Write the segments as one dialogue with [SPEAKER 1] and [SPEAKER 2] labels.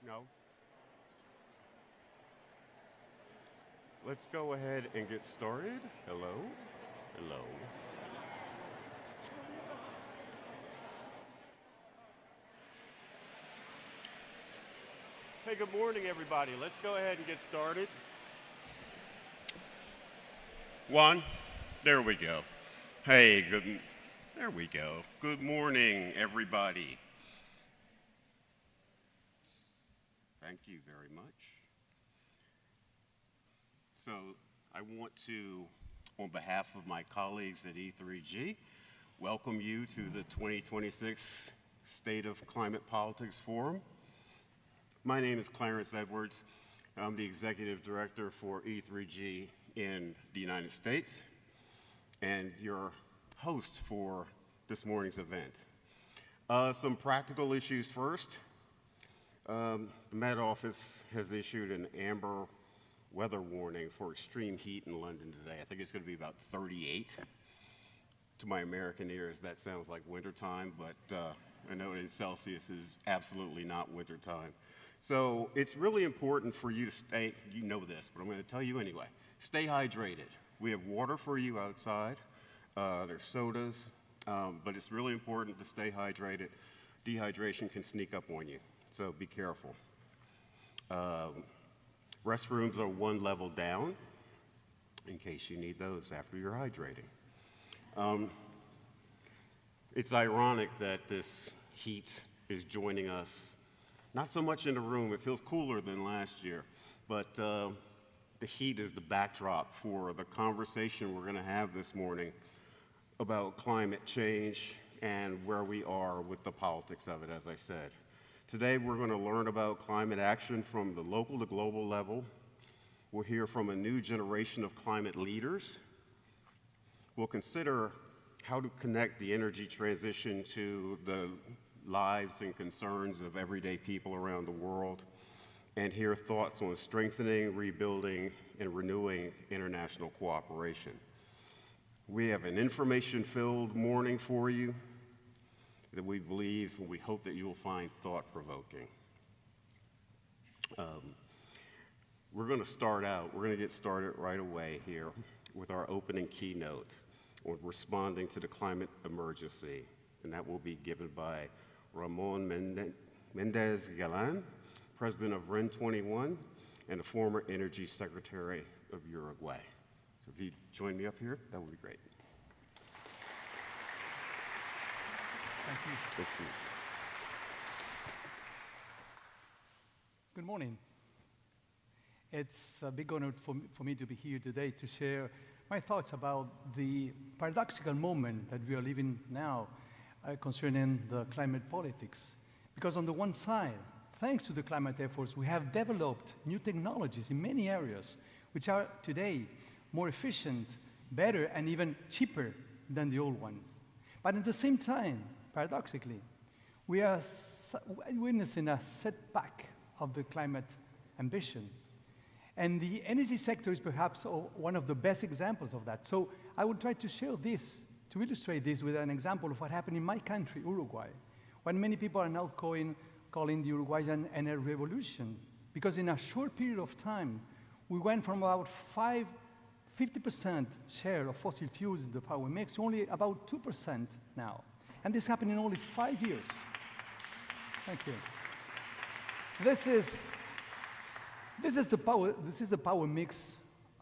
[SPEAKER 1] No. Let's go ahead and get started. Hello. Hello. Hey, good morning, everybody. Let's go ahead and get started. One. There we go. Hey, there we go. Good morning, everybody. Thank you very much. So I want to, on behalf of my colleagues at E3G, welcome you to the 2026 State of Climate Politics Forum. My name is Clarence Edwards. I'm the Executive Director for E3G in the United States and your host for this morning's event. Some practical issues first. The Met Office has issued an amber weather warning for extreme heat in London today. I think it's going to be about 38. To my American ears, that sounds like wintertime, but I know in Celsius is absolutely not wintertime. So it's really important for you to stay, you know this, but I'm going to tell you anyway. Stay hydrated. We have water for you outside. There's sodas, but it's really important to stay hydrated. Dehydration can sneak up on you, so be careful. Restrooms are one level down in case you need those after you're hydrating. It's ironic that this heat is joining us, not so much in the room, it feels cooler than last year, but the heat is the backdrop for the conversation we're going to have this morning about climate change and where we are with the politics of it, as I said. Today, we're going to learn about climate action from the local to global level. We'll hear from a new generation of climate leaders. We'll consider how to connect the energy transition to the lives and concerns of everyday people around the world, and hear thoughts on strengthening, rebuilding, and renewing international cooperation. We have an information-filled morning for you that we believe and we hope that you will find thought-provoking. We're going to get started right away here with our opening keynote on responding to the climate emergency, and that will be given by Ramon Mendez Galan, president of REN 21 and a former energy secretary of Uruguay. So if you join me up here, that would be great.
[SPEAKER 2] Thank you.
[SPEAKER 1] Thank you.
[SPEAKER 2] Good morning. It's a big honor for me to be here today to share my thoughts about the paradoxical moment that we are living now concerning the climate politics. Because on the one side, thanks to the climate efforts, we have developed new technologies in many areas, which are today more efficient, better, and even cheaper than the old ones. But at the same time, paradoxically, we are witnessing a setback of the climate ambition. And the energy sector is perhaps one of the best examples of that. So I will try to share this, to illustrate this with an example of what happened in my country, Uruguay, when many people are now calling the Uruguayan energy revolution, because in a short period of time, we went from about 50% share of fossil fuels in the power mix to only about 2% now. And this happened in only 5 years. Thank you. This is the power mix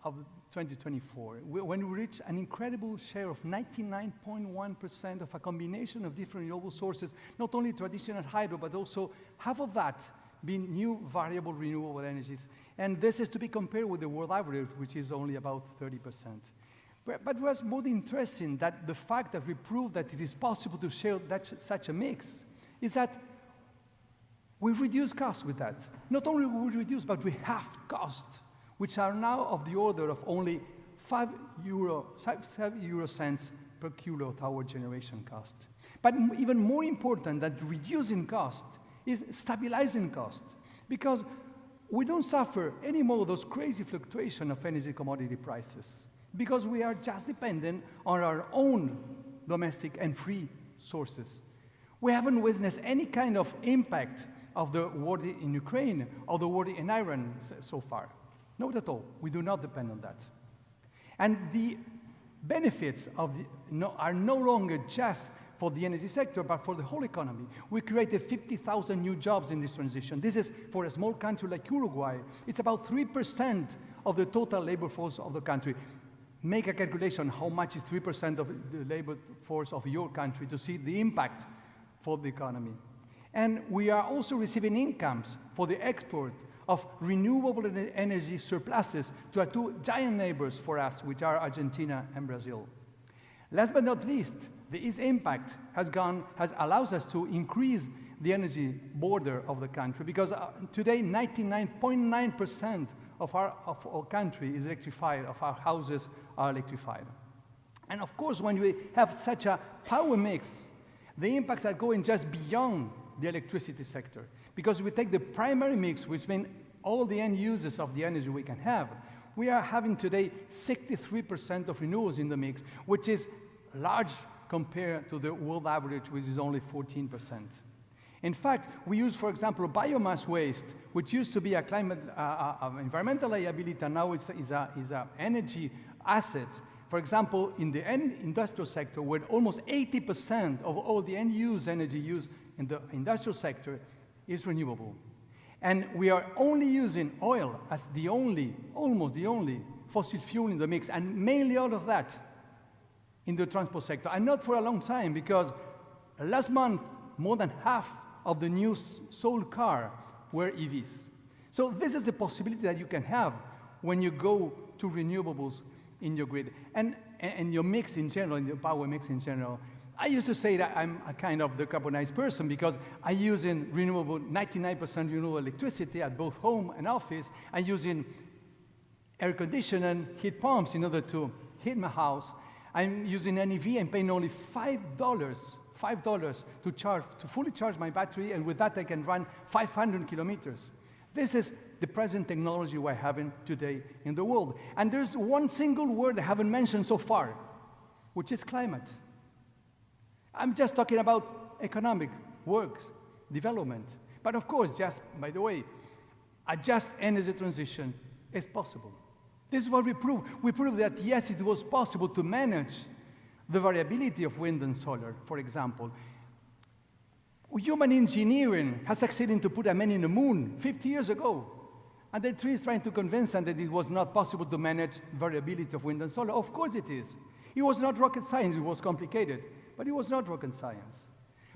[SPEAKER 2] of 2024, when we reach an incredible share of 99.1% of a combination of different renewable sources, not only traditional hydro, but also half of that being new variable renewable energies. And this is to be compared with the world average, which is only about 30%. But what's more interesting that the fact that we proved that it is possible to share such a mix is that we reduce costs with that. Not only will we reduce, but we halve costs, which are now of the order of only 5 cents per kilowatt-hour generation cost. But even more important than reducing cost is stabilizing cost, because we don't suffer anymore those crazy fluctuations of energy commodity prices, because we are just dependent on our own domestic and free sources. We haven't witnessed any kind of impact of the war in Ukraine or the war in Iran so far. Not at all. We do not depend on that. And the benefits are no longer just for the energy sector, but for the whole economy. We created 50,000 new jobs in this transition. This is, for a small country like Uruguay, it's about 3% of the total labor force of the country. Make a calculation how much is 3% of the labor force of your country to see the impact for the economy. And we are also receiving incomes for the export of renewable energy surpluses to our two giant neighbors for us, which are Argentina and Brazil. Last but not least, this impact has allowed us to increase the energy border of the country, because today 99.9% of our country is electrified, of our houses are electrified. And of course, when we have such a power mix, the impacts are going just beyond the electricity sector. Because we take the primary mix, which means all the end users of the energy we can have, we are having today 63% of renewables in the mix, which is large compared to the world average, which is only 14%. In fact, we use, for example, biomass waste, which used to be a climate, environmental liability, and now is a energy asset. For example, in the industrial sector, where almost 80% of all the end-use energy used in the industrial sector is renewable. And we are only using oil as almost the only fossil fuel in the mix, and mainly all of that in the transport sector. And not for a long time, because last month, more than half of the new sold cars were EVs. So this is the possibility that you can have when you go to renewables in your grid. And your mix in general, in your power mix in general. I used to say that I'm a kind of decarbonized person because I use 99% renewable electricity at both home and office. I'm using air conditioning, heat pumps in order to heat my house. I'm using NEV and paying only $5 to fully charge my battery, and with that I can run 500 kilometers. This is the present technology we're having today in the world. And there's one single word I haven't mentioned so far, which is climate. I'm just talking about economic work, development. But of course, just by the way, a just energy transition is possible. This is what we prove. We prove that yes, it was possible to manage the variability of wind and solar, for example. Human engineering has succeeded to put a man in the moon 50 years ago. And they're trying to convince them that it was not possible to manage variability of wind and solar. Of course it is. It was not rocket science, it was complicated. But it was not rocket science.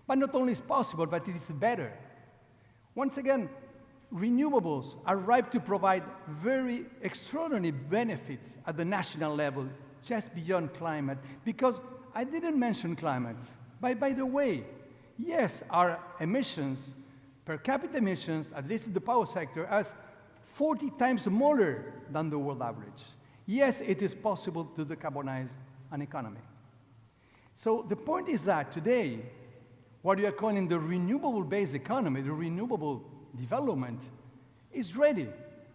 [SPEAKER 2] But not only is possible, but it is better. Once again, renewables are ripe to provide very extraordinary benefits at the national level, just beyond climate. Because I didn't mention climate. By the way, yes, our emissions, per capita emissions, at least in the power sector, are 40 times smaller than the world average. Yes, it is possible to decarbonize an economy. So the point is that today, what we are calling the renewable-based economy, the renewable development, is ready.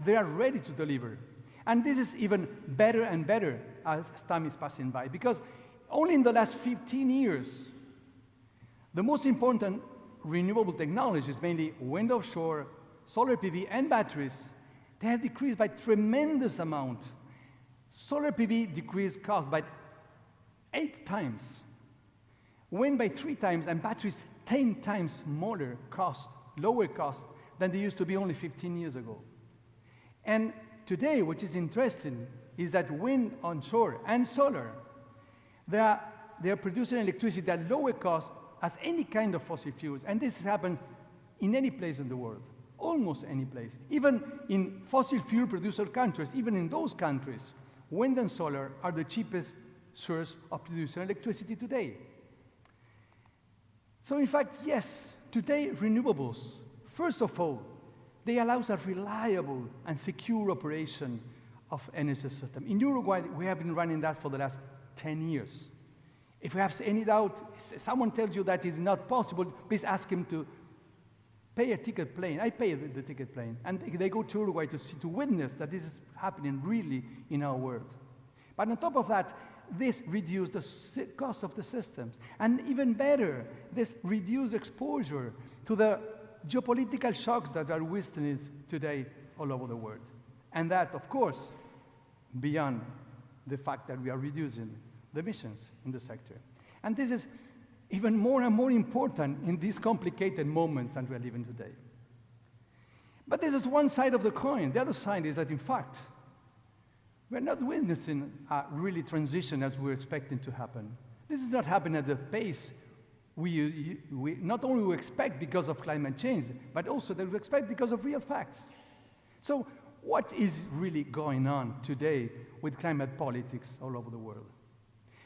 [SPEAKER 2] They are ready to deliver. And this is even better and better as time is passing by, because only in the last 15 years, the most important renewable technologies, mainly wind offshore, solar PV, and batteries, they have decreased by tremendous amount. Solar PV decreased cost by 8 times. Wind by 3 times, and batteries 10 times lower cost than they used to be only 15 years ago. And today, which is interesting, is that wind onshore and solar, they are producing electricity at lower cost as any kind of fossil fuels. And this happens in any place in the world, almost any place. Even in fossil fuel producer countries, even in those countries, wind and solar are the cheapest source of producing electricity today. So in fact, yes, today renewables, first of all, they allow a reliable and secure operation of energy system. In Uruguay, we have been running that for the last 10 years. If you have any doubt, someone tells you that is not possible, please ask him to pay a ticket plane. I pay the ticket plane. And they go to Uruguay to witness that this is happening really in our world. But on top of that, this reduced the cost of the systems. And even better, this reduced exposure to the geopolitical shocks that are witnessed today all over the world. And that, of course, beyond the fact that we are reducing the emissions in the sector. And this is even more and more important in these complicated moments that we are living today. But this is one side of the coin. The other side is that, in fact, we're not witnessing a really transition as we're expecting to happen. This is not happening at the pace we not only we expect because of climate change, but also that we expect because of real facts. So what is really going on today with climate politics all over the world?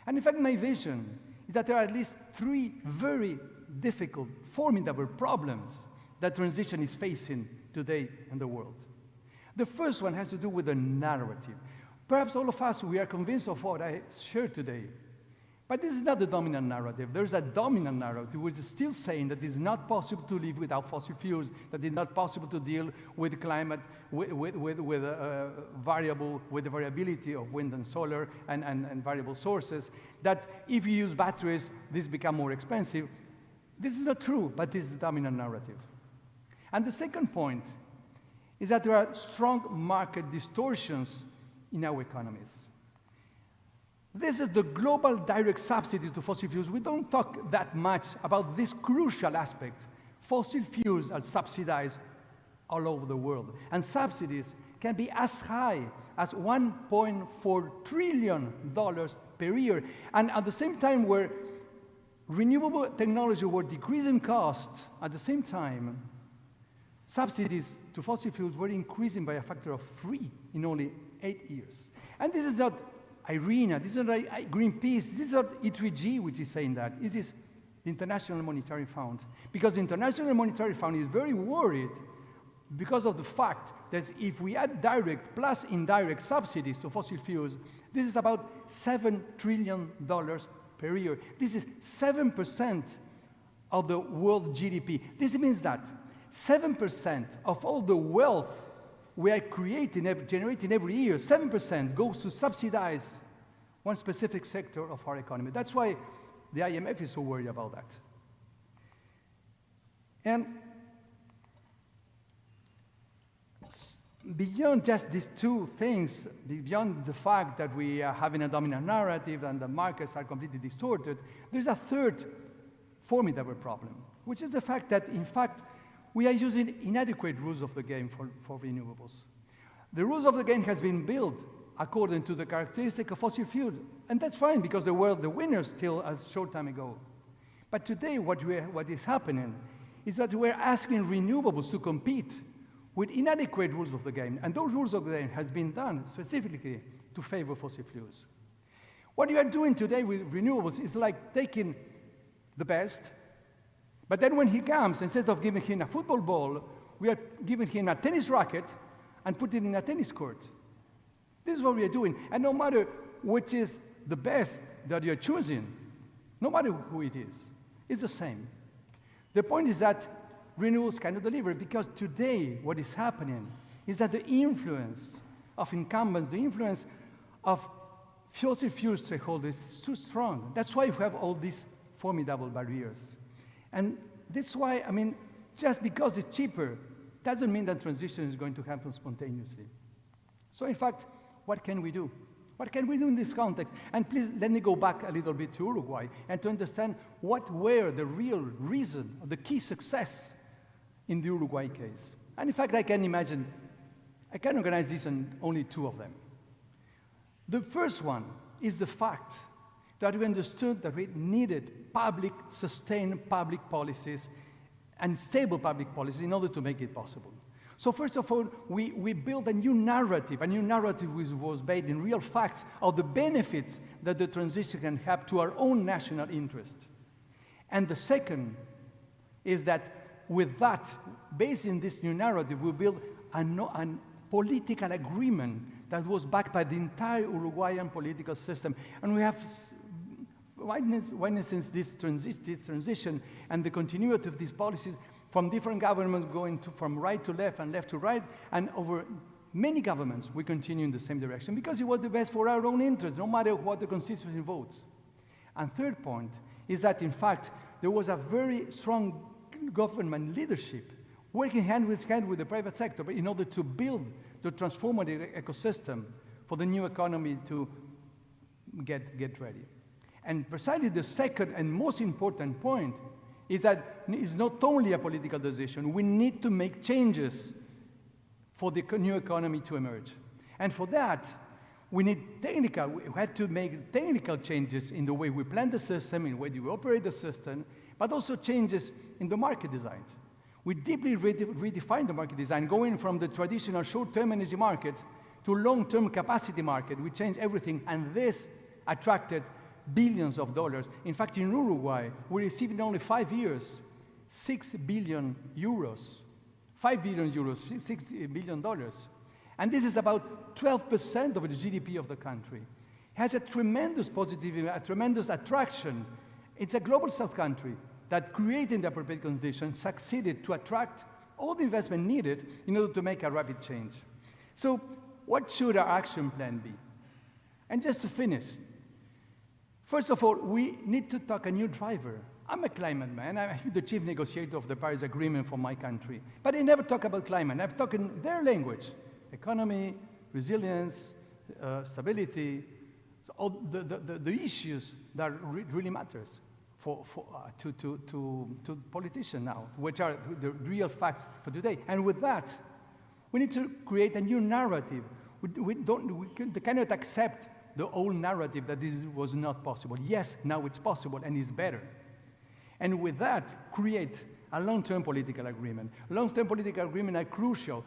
[SPEAKER 2] And in fact, my vision is that there are at least three very difficult, formidable problems that transition is facing today in the world. The first one has to do with the narrative. Perhaps all of us, we are convinced of what I shared today. But this is not the dominant narrative. There's a dominant narrative which is still saying that it's not possible to live without fossil fuels, that it's not possible to deal with climate, with the variability of wind and solar and variable sources, that if you use batteries, this becomes more expensive. This is not true, but this is the dominant narrative. And the second point is that there are strong market distortions in our economies. This is the global direct subsidy to fossil fuels. We don't talk that much about this crucial aspect. Fossil fuels are subsidized all over the world, and subsidies can be as high as $1.4 trillion per year. And at the same time, where renewable technology were decreasing cost, at the same time, subsidies to fossil fuels were increasing by a factor of 3 in only 8 years. And this is not IRENA, this is not Greenpeace, this is not E3G which is saying that. It is the International Monetary Fund. Because the International Monetary Fund is very worried because of the fact that if we add direct plus indirect subsidies to fossil fuels, this is about $7 trillion per year. This is 7% of the world GDP. This means that 7% of all the wealth we are generating every year, 7% goes to subsidize one specific sector of our economy. That's why the IMF is so worried about that. And beyond just these two things, beyond the fact that we are having a dominant narrative and the markets are completely distorted, there's a third formidable problem, which is the fact that, in fact, we are using inadequate rules of the game for renewables. The rules of the game has been built according to the characteristic of fossil fuel, and that's fine because they were the winners till a short time ago. But today what is happening is that we're asking renewables to compete with inadequate rules of the game, and those rules of the game has been done specifically to favor fossil fuels. What you are doing today with renewables is like taking the best, but then when he comes, instead of giving him a football ball, we are giving him a tennis racket and put it in a tennis court. This is what we are doing. And no matter which is the best that you're choosing, no matter who it is, it's the same. The point is that renewables cannot deliver because today what is happening is that the influence of incumbents, the influence of fossil fuel stakeholders is too strong. That's why we have all these formidable barriers. And that's why, I mean, just because it's cheaper doesn't mean that transition is going to happen spontaneously. So in fact, what can we do? What can we do in this context? And please let me go back a little bit to Uruguay and to understand what were the real reason, the key success in the Uruguay case. And in fact, I can organize this in only two of them. The first one is the fact that we understood that we needed sustained public policies and stable public policies in order to make it possible. So first of all, we built a new narrative which was based in real facts of the benefits that the transition can have to our own national interest. And the second is that with that, based in this new narrative, we built a political agreement that was backed by the entire Uruguayan political system. And we have witnessing this transition and the continuity of these policies from different governments going from right to left and left to right, and over many governments we continue in the same direction because it was the best for our own interest, no matter what the constituency votes. And third point is that, in fact, there was a very strong government leadership working hand with the private sector, but in order to build the transformative ecosystem for the new economy to get ready. And precisely the second and most important point is that it's not only a political decision. We need to make changes for the new economy to emerge. And for that, we had to make technical changes in the way we plan the system, in the way we operate the system, but also changes in the market design. We deeply redefined the market design, going from the traditional short-term energy market to long-term capacity market. We changed everything, and this attracted billions of dollars. In fact, in Uruguay, we received in only 5 years, 6 billion euros. 5 billion euros, $6 billion. And this is about 12% of the GDP of the country. It has a tremendous a tremendous attraction. It's a global south country that, creating the appropriate conditions, succeeded to attract all the investment needed in order to make a rapid change. So what should our action plan be? And just to finish, first of all, we need to talk a new driver. I'm a climate man. I'm the chief negotiator of the Paris Agreement for my country. But I never talk about climate. I've talked in their language. Economy, resilience, stability, so all the issues that really matters to politicians now, which are the real facts for today. And with that, we need to create a new narrative. We cannot accept the old narrative that this was not possible. Yes, now it's possible and it's better. And with that, create a long-term political agreement. Long-term political agreements are crucial.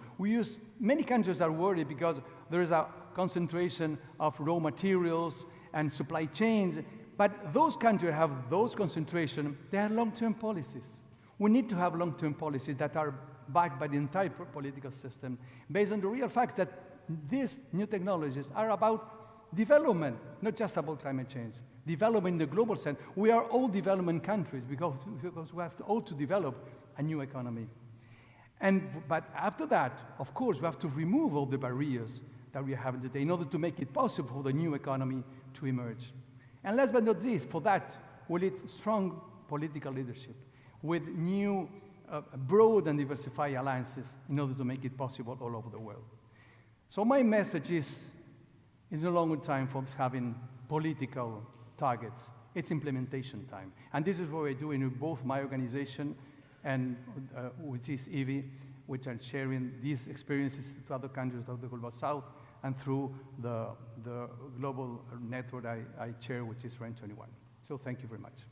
[SPEAKER 2] Many countries are worried because there is a concentration of raw materials and supply chains, but those countries have those concentrations, they have long-term policies. We need to have long-term policies that are backed by the entire political system, based on the real facts that these new technologies are about development, not just about climate change. Development in the global sense. We are all development countries because we have to all to develop a new economy. But after that, of course, we have to remove all the barriers that we have today in order to make it possible for the new economy to emerge. And last but not least, for that, we need strong political leadership with new, broad and diversified alliances in order to make it possible all over the world. So my message is, it's no longer time for having political targets. It's implementation time. And this is what we're doing with both my organization and which is EVI, which are sharing these experiences to other countries of the Global South and through the global network I chair, which is REN 21. So thank you very much.